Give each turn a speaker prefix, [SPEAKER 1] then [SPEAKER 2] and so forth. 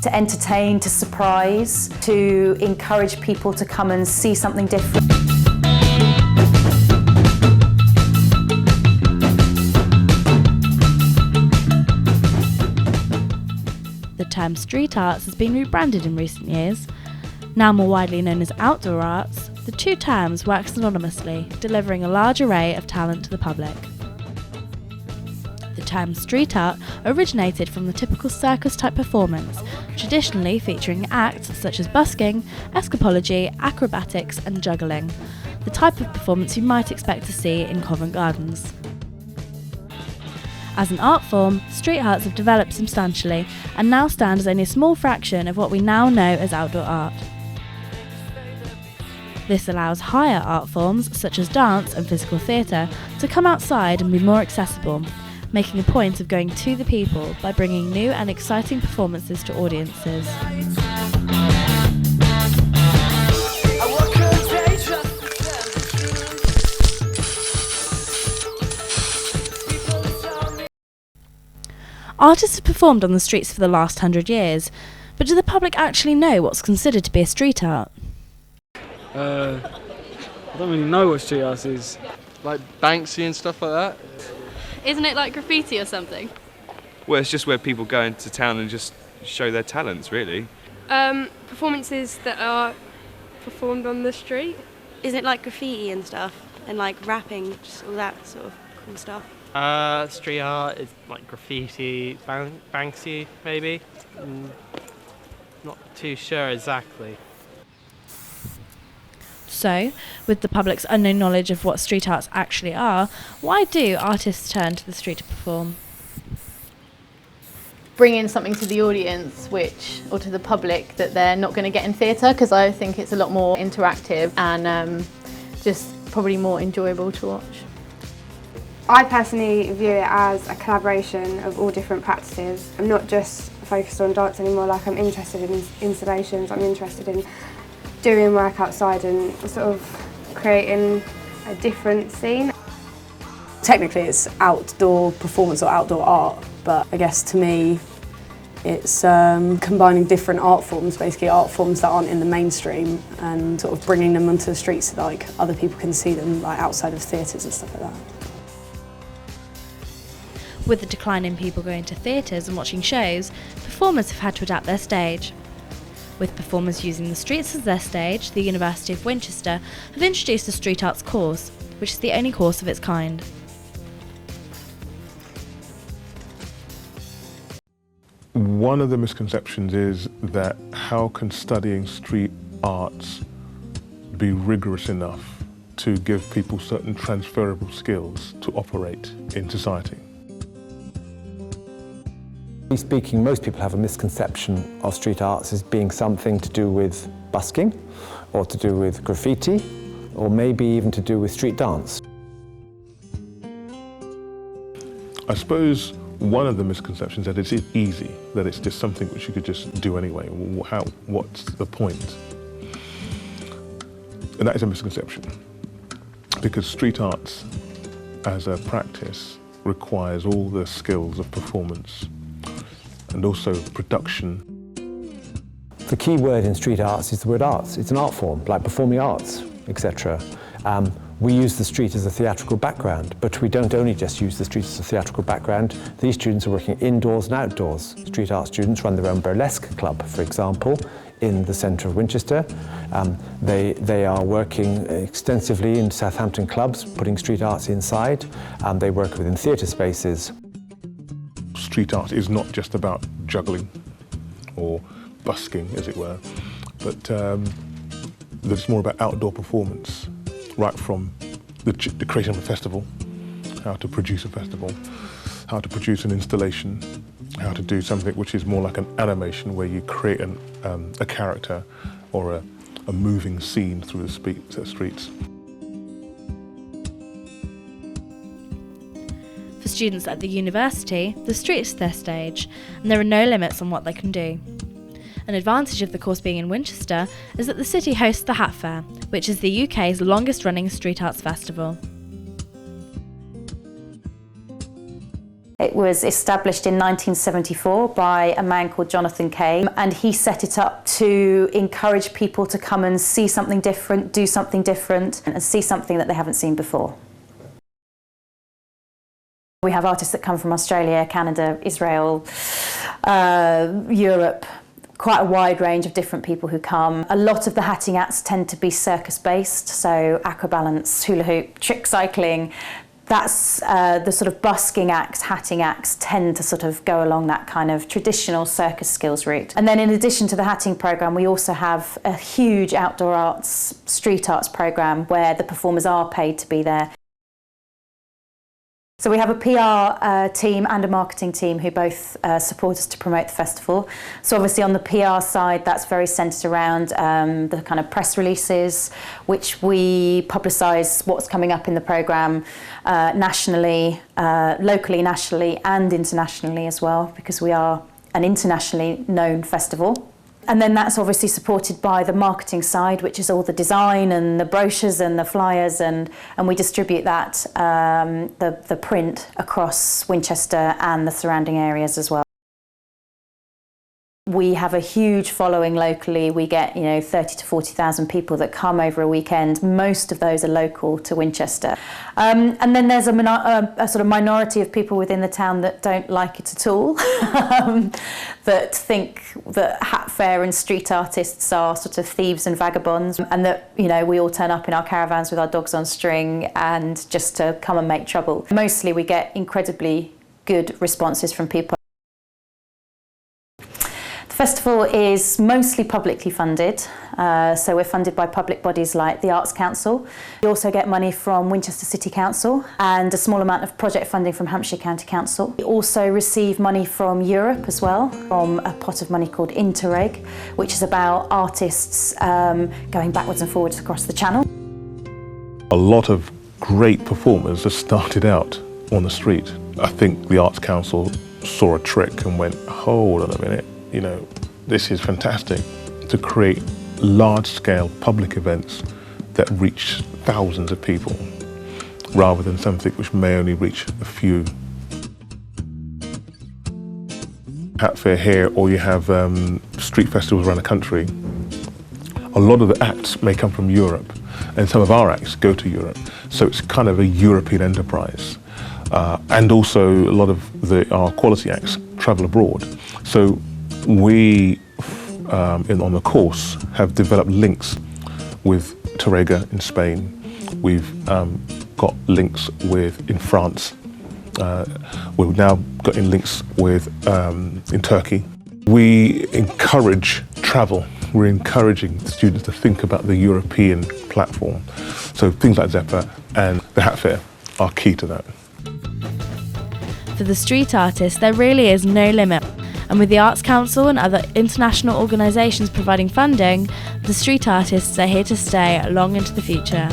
[SPEAKER 1] To entertain, to surprise, to encourage people to come and see something different.
[SPEAKER 2] The term street arts has been rebranded in recent years. Now more widely known as outdoor arts, the two terms work synonymously, delivering a large array of talent to the public. The term street art originated from the typical circus-type performance, traditionally featuring acts such as busking, escapology, acrobatics and juggling, the type of performance you might expect to see in Covent Gardens. As an art form, street arts have developed substantially and now stand as only a small fraction of what we now know as outdoor art. This allows higher art forms, such as dance and physical theatre, to come outside and be more accessible, making a point of going to the people by bringing new and exciting performances to audiences. Artists have performed on the streets for the last 100 years, but do the public actually know what's considered to be a street art?
[SPEAKER 3] I don't really know what street art is.
[SPEAKER 4] Like Banksy and stuff like that?
[SPEAKER 5] Isn't it like graffiti or something?
[SPEAKER 6] Well, it's just where people go into town and just show their talents, really.
[SPEAKER 5] Performances that are performed on the street.
[SPEAKER 7] Isn't it like graffiti and stuff? And like rapping, just all that sort of cool stuff?
[SPEAKER 8] Street art is like graffiti, Banksy maybe. Not too sure exactly.
[SPEAKER 2] So, with the public's unknown knowledge of what street arts actually are, why do artists turn to the street to perform?
[SPEAKER 9] Bring in something to the audience or to the public that they're not going to get in theatre, because I think it's a lot more interactive and just probably more enjoyable to watch.
[SPEAKER 10] I personally view it as a collaboration of all different practices. I'm not just focused on dance anymore, like I'm interested in installations, I'm interested in doing work outside and sort of creating a different scene.
[SPEAKER 11] Technically it's outdoor performance or outdoor art, but I guess to me it's combining different art forms, basically art forms that aren't in the mainstream, and sort of bringing them onto the streets so that like other people can see them, like outside of theatres and stuff like that.
[SPEAKER 2] With the decline in people going to theatres and watching shows, performers have had to adapt their stage. With performers using the streets as their stage, the University of Winchester have introduced a street arts course, which is the only course of its kind.
[SPEAKER 12] One of the misconceptions is that how can studying street arts be rigorous enough to give people certain transferable skills to operate in society?
[SPEAKER 13] Speaking, most people have a misconception of street arts as being something to do with busking, or to do with graffiti, or maybe even to do with street dance.
[SPEAKER 12] I suppose one of the misconceptions is that it's easy, that it's just something which you could just do anyway. What's the point? And that is a misconception, because street arts as a practice requires all the skills of performance and also production.
[SPEAKER 13] The key word in street arts is the word arts. It's an art form, like performing arts, etc. We use the street as a theatrical background, but we don't only just use the street as a theatrical background. These students are working indoors and outdoors. Street art students run their own burlesque club, for example, in the centre of Winchester. They are working extensively in Southampton clubs, putting street arts inside. They work within theatre spaces.
[SPEAKER 12] Street art is not just about juggling or busking, as it were, but it's more about outdoor performance, right from the creation of a festival, how to produce a festival, how to produce an installation, how to do something which is more like an animation where you create a character or a moving scene through the streets.
[SPEAKER 2] For students at the university, the street is their stage, and there are no limits on what they can do. An advantage of the course being in Winchester is that the city hosts the Hat Fair, which is the UK's longest running street arts festival.
[SPEAKER 1] It was established in 1974 by a man called Jonathan Kay, and he set it up to encourage people to come and see something different, do something different, and see something that they haven't seen before. We have artists that come from Australia, Canada, Israel, Europe, quite a wide range of different people who come. A lot of the hatting acts tend to be circus-based, so acrobalance, hula hoop, trick cycling. That's the sort of busking acts, hatting acts tend to sort of go along that kind of traditional circus skills route. And then in addition to the hatting programme, we also have a huge outdoor arts, street arts programme where the performers are paid to be there. So we have a PR team and a marketing team who both support us to promote the festival. So obviously on the PR side, that's very centred around the kind of press releases, which we publicise what's coming up in the programme nationally, locally, nationally and internationally as well, because we are an internationally known festival. And then that's obviously supported by the marketing side, which is all the design and the brochures and the flyers, and we distribute that, the print across Winchester and the surrounding areas as well. We have a huge following locally. We get 30 to 40,000 people that come over a weekend. Most of those are local to Winchester. And then there's a sort of minority of people within the town that don't like it at all, that think that hat fair and street artists are sort of thieves and vagabonds, and that we all turn up in our caravans with our dogs on string and just to come and make trouble. Mostly we get incredibly good responses from people. The festival is mostly publicly funded, so we're funded by public bodies like the Arts Council. We also get money from Winchester City Council and a small amount of project funding from Hampshire County Council. We also receive money from Europe as well, from a pot of money called Interreg, which is about artists going backwards and forwards across the channel.
[SPEAKER 12] A lot of great performers have started out on the street. I think the Arts Council saw a trick and went, hold on a minute. This is fantastic, to create large-scale public events that reach thousands of people, rather than something which may only reach a few. Hat fair here, or you have street festivals around the country. A lot of the acts may come from Europe, and some of our acts go to Europe, so it's kind of a European enterprise. And also a lot of our quality acts travel abroad. So we, on the course, have developed links with Terrega in Spain. We've got links in France. We've now got links in Turkey. We encourage travel. We're encouraging the students to think about the European platform. So things like Zeppa and the Hat Fair are key to that.
[SPEAKER 2] For the street artists, there really is no limit. And with the Arts Council and other international organisations providing funding, the street artists are here to stay long into the future.